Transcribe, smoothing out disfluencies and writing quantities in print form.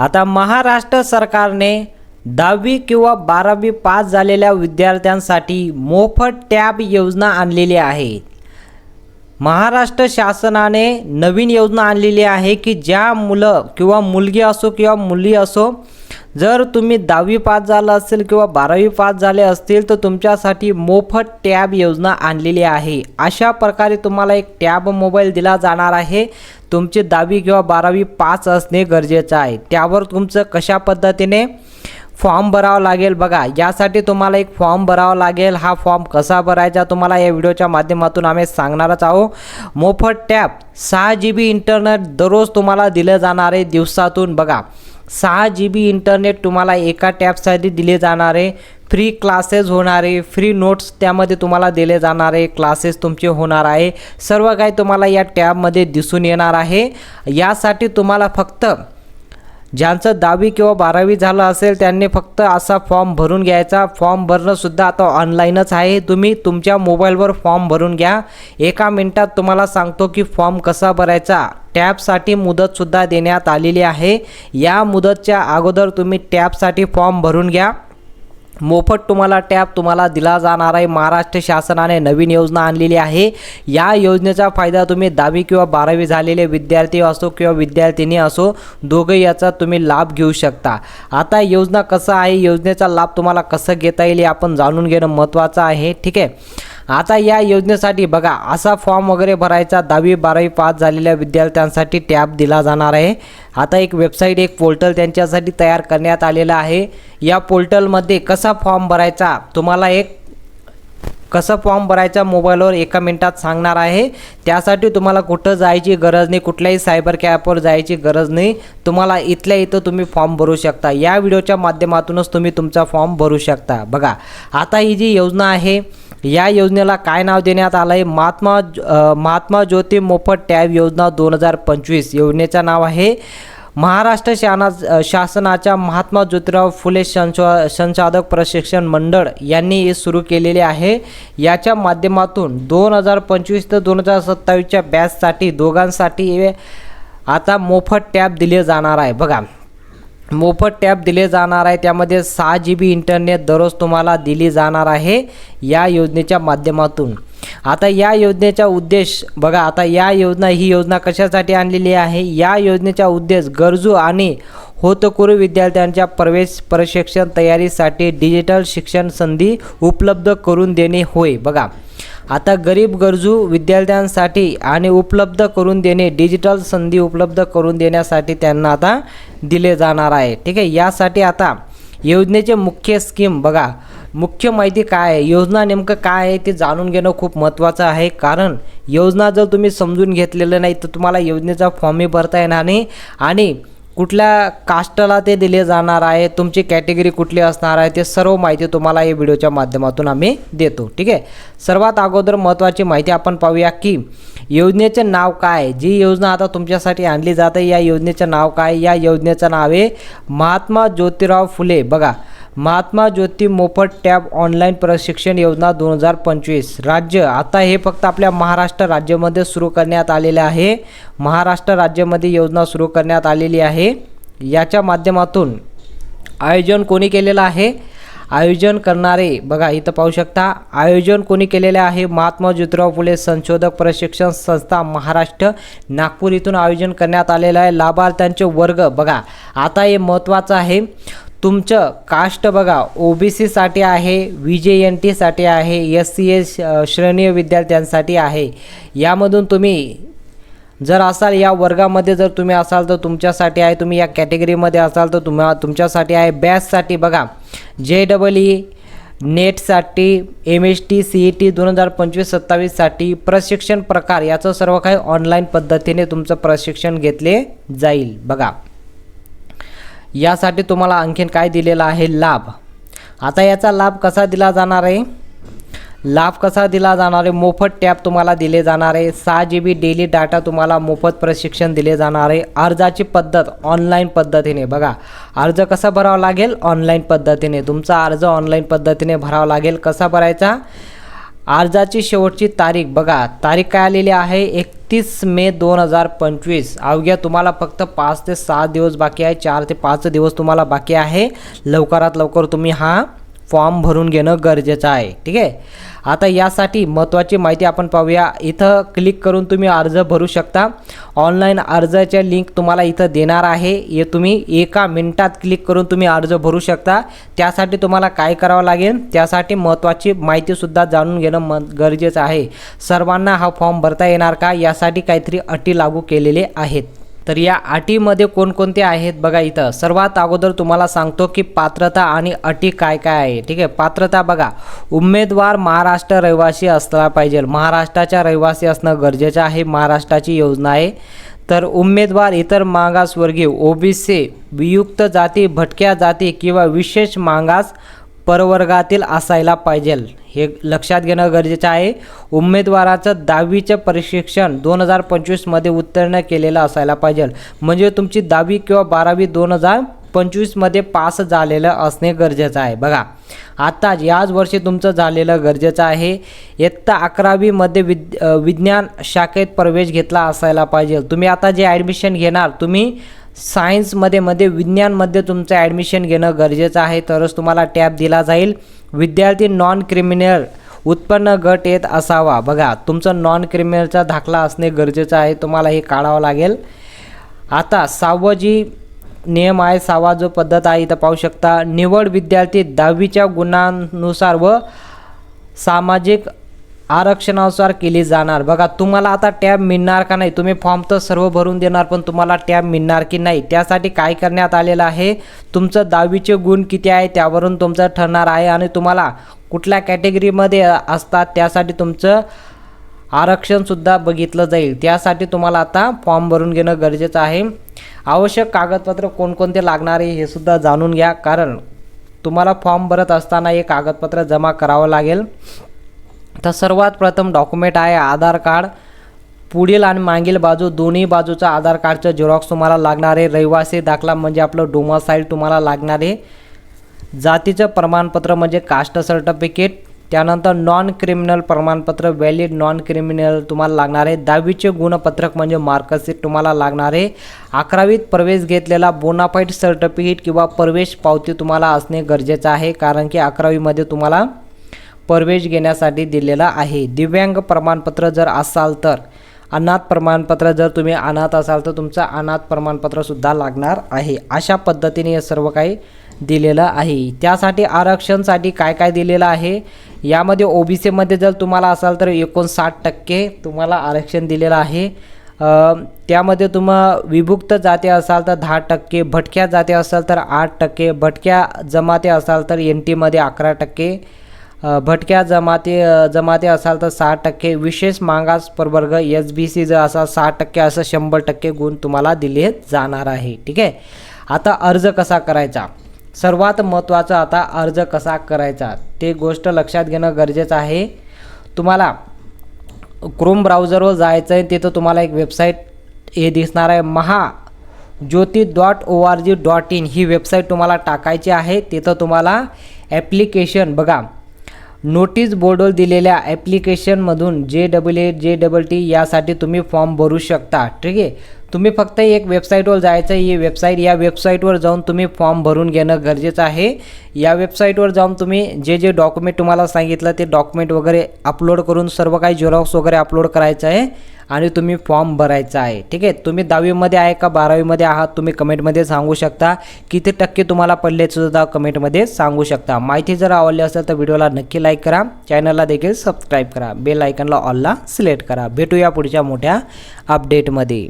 आता महाराष्ट्र सरकारने 10वी किंवा 12वी पास झालेल्या विद्यार्थ्यांसाठी मोफत टॅब योजना आणलेली आहे। महाराष्ट्र शासनाने नवीन योजना आणलेली आहे की ज्या मुलं किंवा मुलगी असो किंवा मुली असो, जर तुम्ही 10वी पास झाला असेल किंवा 12वी पास झाले असतील तर तुमच्यासाठी मोफत टॅब योजना आणलेली आहे। अशा प्रकारे तुम्हाला एक टॅब मोबाईल दिला जाणार आहे। तुमची 10वी किंवा 12वी पास असणे गरजेचं आहे। त्यावर तुमचं कशा पद्धतीने फॉर्म भरावा लागेल बघा, यासाठी तुम्हाला एक फॉर्म भरावा लागेल। हा फॉर्म कसा भरायचा तुम्हाला या व्हिडिओच्या माध्यमातून आम्ही सांगणारच आहोत। मोफत टॅब 6 GB इंटरनेट दररोज तुम्हाला दिले जाणार आहे दिवसातून बघा। 6 GB इंटरनेट तुम्हाला एका टॅबसाठी दिले जाणार आहे। फ्री क्लासेस होणार आहे, फ्री नोट्स त्यामध्ये तुम्हाला दिले जाणार आहे, क्लासेस तुमचे होणार आहे, सर्व काही तुम्हाला या टॅबमध्ये दिसून येणार आहे। यासाठी तुम्हाला फक्त ज्यांचं 10वी किंवा 12वी झालं असेल त्यांनी फक्त असा फॉर्म भरून घ्यायचा। फॉर्म भरणं सुद्धा आता ऑनलाईनच आहे। तुम्ही तुमच्या मोबाईलवर फॉर्म भरून घ्या। एका मिनिटात तुम्हाला सांगतो की फॉर्म कसा भरायचा। टॅबसाठी मुदतसुद्धा देण्यात आलेली आहे। या मुदतच्या अगोदर तुम्ही टॅबसाठी फॉर्म भरून घ्या। मोफत तुम्हाला टॅब तुम्हाला दिला जाणार आहे। महाराष्ट्र शासनाने नवीन योजना आणलेली आहे। या योजनेचा फायदा तुम्ही 10वी किंवा 12वी झालेले विद्यार्थी असो किंवा विद्यार्थिनी असो, दोघे याचा तुम्ही लाभ घेऊ शकता। आता योजना कसं आहे, योजनेचा लाभ तुम्हाला कसं घेता येईल आपण जाणून घेणं महत्त्वाचं आहे, ठीक आहे। आता या योजनेसाठी बघा असा फॉर्म वगैरे भरायचा। 10वी 12वी पास झालेल्या विद्यार्थ्यांसाठी टॅब दिला जाणार आहे। आता एक वेबसाईट एक पोर्टल त्यांच्यासाठी तयार करण्यात आलेलं आहे। या पोर्टलमध्ये कसा फॉर्म भरायचा तुम्हाला कसं फॉर्म भरायचा मोबाईलवर एका मिनिटात सांगणार आहे। त्यासाठी तुम्हाला कुठं जायची गरज नाही, कुठल्याही सायबर कॅफवर जायची गरज नाही। तुम्हाला इथल्या इथं तुम्ही फॉर्म भरू शकता। या व्हिडिओच्या माध्यमातूनच तुम्ही तुमचा फॉर्म भरू शकता बघा। आता ही जी योजना आहे या योजनेला काय नाव देण्यात आलं आहे, महात्मा ज्योती मोफत टॅब योजना 2025 योजनेचं नाव आहे। महाराष्ट्र शासनाच्या महात्मा ज्योतिराव फुले संशोधक प्रशिक्षण मंडळ यांनी सुरू केलेले आहे। याच्या माध्यमातून 2025 ते 2027च्या बॅचसाठी दोघांसाठी आता मोफत टॅब दिले जाणार आहे बघा। मोफत टॅब दिले जाणार आहे, त्यामध्ये 6 GB इंटरनेट दररोज तुम्हाला दिली जाणार आहे या योजनेच्या माध्यमातून। आता या योजनेचा उद्देश बघा, आता ही योजना कशासाठी आणलेली आहे। या योजनेचा उद्देश गरजू आणि होतकरू विद्यार्थ्यांच्या प्रशिक्षण तयारीसाठी डिजिटल शिक्षण संधी उपलब्ध करून देणे होय बघा। आता गरीब गरजू विद्यार्थ्यांसाठी आणि उपलब्ध करून देणे, डिजिटल संधी उपलब्ध करून देण्यासाठी त्यांना आता दिले जाणार आहे, ठीक आहे। यासाठी आता योजनेचे मुख्य स्कीम बघा, मुख्य माहिती काय आहे, योजना नेमकं काय आहे ते जाणून घेणं खूप महत्त्वाचं आहे। कारण योजना जर तुम्ही समजून घेतलेलं नाही तर तुम्हाला योजनेचा फॉर्मही भरता येणार नाही आणि कुठल्या कास्टला ते दिले जाणार आहे, तुमची कॅटेगरी कुठली असणार आहे, ते सर्व माहिती तुम्हाला या व्हिडिओच्या माध्यमातून आम्ही देतो, ठीक आहे। सर्वात अगोदर महत्त्वाची माहिती आपण पाहूया की योजनेचे नाव काय। जी योजना आता तुमच्यासाठी आणली जाते या योजनेचे नाव काय। या योजनेचं नाव आहे महात्मा ज्योतिराव फुले बघा, महात्मा ज्योती मोफत टॅब ऑनलाईन प्रशिक्षण योजना 2025। राज्य आता हे फक्त आपल्या महाराष्ट्र राज्यामध्ये सुरू करण्यात आलेले आहे। महाराष्ट्र राज्यामध्ये योजना सुरू करण्यात आलेली आहे। याच्या माध्यमातून आयोजन कोणी केलेलं आहे, आयोजन करणारे बघा इथं पाहू शकता, आयोजन कोणी केलेले आहे, महात्मा ज्योतिराव फुले संशोधक प्रशिक्षण संस्था महाराष्ट्र नागपूर इथून आयोजन करण्यात आलेलं आहे। लाभार्थ्यांचे वर्ग बघा, आता हे महत्त्वाचं आहे। तुमचं कास्ट बघा, OBC साठी आहे, VJNT साठी आहे, SC श्रेणी विद्यार्थ्यांसाठी आहे। यामधून तुम्ही जर असाल या वर्गामध्ये जर तुम्ही असाल तर तुमच्यासाठी आहे, तुम्ही या कॅटेगरीमध्ये असाल तर तुमच्यासाठी आहे। बॅचसाठी बघा, JEE नेटसाठी, MST CET 2025-27 साठी प्रशिक्षण प्रकार याचं सर्व काही ऑनलाईन पद्धतीने तुमचं प्रशिक्षण घेतले जाईल बघा। यासाठी तुम्हाला आणखीन काय दिलेला आहे, लाभ। आता याचा लाभ कसा दिला जाणार आहे, लाभ कसा दिला जाणार आहे, मोफत टॅब तुम्हाला दिले जाणार आहे। 6 GB डेली डाटा तुम्हाला मोफत प्रशिक्षण दिले जाणार आहे। अर्जाची पद्धत ऑनलाईन पद्धतीने बघा, अर्ज कसा भरावा लागेल, ऑनलाईन पद्धतीने तुमचा अर्ज ऑनलाईन पद्धतीने भरावा लागेल। कसा भरायचा, अर्जाची शेवटची तारीख बघा, तारीख काय आलेली आहे 31 मे 2025. अवघ्या तुम्हाला फक्त 5 ते 6 दिवस बाकी आहे, 4 ते 5 दिवस तुम्हाला बाकी आहे. लवकरात लवकर तुम्ही हा फॉर्म भरून घेणं गरजेचं आहे. ठीक आहे. आता यासाठी महत्त्वाची माहिती आपण पाहूया. इथं क्लिक करून तुम्ही अर्ज भरू शकता. ऑनलाईन अर्जाच्या लिंक तुम्हाला इथं देणार आहे. हे तुम्ही 1 मिनिटात क्लिक करून तुम्ही अर्ज भरू शकता. त्यासाठी तुम्हाला काय करावं लागेल, त्यासाठी महत्त्वाची माहितीसुद्धा जाणून घेणं गरजेचं आहे. सर्वांना हा फॉर्म भरता येणार का, यासाठी काहीतरी अटी लागू केलेले आहेत. तर या अटीमध्ये कोणकोणते आहेत बघा. इथं सर्वात अगोदर तुम्हाला सांगतो की पात्रता आणि अटी काय काय आहे. ठीक आहे. पात्रता बघा, उमेदवार महाराष्ट्र रहिवासी असला पाहिजे. महाराष्ट्राच्या रहिवासी असणं गरजेचं आहे. महाराष्ट्राची योजना आहे. तर उमेदवार इतर मागासवर्गीय, ओबीसी, वियुक्त जाती, भटक्या जाती किंवा विशेष मागास प्रवर्गातील असायला पाहिजे. हे लक्षात घेणं गरजेचं आहे. उमेदवाराचं 10वीचं प्रशिक्षण 2025 मध्ये उत्तीर्ण केलेलं असायला पाहिजे. म्हणजे तुमची 10वी किंवा 12वी 2025 मध्ये पास झालेलं असणे गरजेचं आहे. बघा, आता याच वर्षी तुमचं झालेलं गरजेचं आहे. इयत्ता 11वी मध्ये विज्ञान शाखेत प्रवेश घेतला असायला पाहिजे. तुम्ही आता जे ॲडमिशन घेणार, तुम्ही सायन्समध्ये विज्ञानमध्ये तुमचं ॲडमिशन घेणं गरजेचं आहे, तरच तुम्हाला टॅब दिला जाईल. विद्यार्थी नॉन क्रिमिनल उत्पन्न गट येत असावा. बघा, तुमचं नॉन क्रिमिनलचा दाखला असणे गरजेचं आहे. तुम्हाला हे काढावं लागेल. आता 6वा जी नियम आहे, 6वा जो पद्धत आहे इथं पाहू शकता. निवड विद्यार्थी 10वीच्या गुणांनुसार व सामाजिक आरक्षणानुसार केली जाणार. बघा, तुम्हाला आता टॅब मिळणार का नाही, तुम्ही फॉर्म तर सर्व भरून देणार, पण तुम्हाला टॅब मिळणार की नाही, त्यासाठी काय करण्यात आलेलं आहे, तुमचं 10वीचे गुण किती आहे त्यावरून तुमचं ठरणार आहे. आणि तुम्हाला कुठल्या कॅटेगरीमध्ये असतात त्यासाठी तुमचं आरक्षणसुद्धा बघितलं जाईल. त्यासाठी तुम्हाला आता फॉर्म भरून घेणं गरजेचं आहे. आवश्यक कागदपत्र कोणकोणते लागणार आहे हे सुद्धा जाणून घ्या, कारण तुम्हाला फॉर्म भरत असताना हे कागदपत्र जमा करावं लागेल. तर सर्वात प्रथम डॉक्युमेंट आहे आधार कार्ड. पुढील आणि मागील बाजू दोन्ही बाजूचा आधार कार्डचं झेरॉक्स तुम्हाला लागणार आहे. रहिवासी दाखला म्हणजे आपलं डोमासाईल तुम्हाला लागणार आहे. जातीचं प्रमाणपत्र म्हणजे कास्ट सर्टिफिकेट. त्यानंतर नॉन क्रिमिनल प्रमाणपत्र, व्हॅलिड नॉन क्रिमिनल तुम्हाला लागणार आहे. 10वीचे गुणपत्रक म्हणजे मार्कशीट तुम्हाला लागणार आहे. 11वीत प्रवेश घेतलेला बोनाफाईड सर्टिफिकेट किंवा प्रवेश पावती तुम्हाला असणे गरजेचं आहे, कारण की 11वीमध्ये तुम्हाला प्रवेश घेण्यासाठी दिलेला आहे. दिव्यांग प्रमाणपत्र जर असाल तर, अनाथ प्रमाणपत्र जर तुम्ही अनाथ असाल तर तुमचं अनाथ प्रमाणपत्रसुद्धा लागणार आहे. अशा पद्धतीने हे सर्व काही दिलेलं आहे. त्यासाठी आरक्षणसाठी काय काय दिलेलं आहे, यामध्ये ओबीसीमध्ये जर तुम्हाला असाल तर 59% तुम्हाला आरक्षण दिलेलं आहे. त्यामध्ये विभुक्त जाती असाल तर 10%, भटक्या जाती असाल तर 8%, भटक्या जमाती असाल तर NTमध्ये 11%, भटक्या जमाती असाल तर 6%, विशेष मागास प्रवर्ग SBC जर असाल 6%, असं 100% गुण तुम्हाला दिले जाणार आहे. ठीक आहे. आता अर्ज कसा करायचा, सर्वात महत्त्वाचं आता अर्ज कसा करायचा ते गोष्ट लक्षात घेणं गरजेचं आहे. तुम्हाला क्रोम ब्राउझरवर जायचं आहे. तिथं तुम्हाला एक वेबसाईट हे दिसणार आहे, mahajyoti.org.in ही वेबसाईट तुम्हाला टाकायची आहे. तिथं तुम्हाला ॲप्लिकेशन बघा, नोटीस बोर्डवर दिलेल्या ॲप्लिकेशनमधून JEE यासाठी तुम्ही फॉर्म भरू शकता. ठीक आहे. तुम्ही फक्त एक वेबसाईटवर जायचं आहे. या वेबसाईटवर जाऊन तुम्ही फॉर्म भरून घेणं गरजेचं आहे. या वेबसाईटवर जाऊन तुम्ही जे डॉक्युमेंट तुम्हाला सांगितलं ते डॉक्युमेंट वगैरे अपलोड करून सर्व काही झेरॉक्स वगैरे अपलोड करायचं आहे आणि तुम्ही फॉर्म भरायचा आहे. ठीक आहे. तुम्ही 10वीमध्ये आहे का 12वीमध्ये आहात तुम्ही कमेंटमध्ये सांगू शकता. किती टक्के तुम्हाला पडले सुद्धा कमेंटमध्ये सांगू शकता. माहिती जर आवडली असेल तर व्हिडिओला नक्की लाईक करा, चॅनलला देखील सबस्क्राईब करा, बेल आयकॉनला ऑलला सिलेक्ट करा. भेटूया पुढच्या मोठ्या अपडेटमध्ये.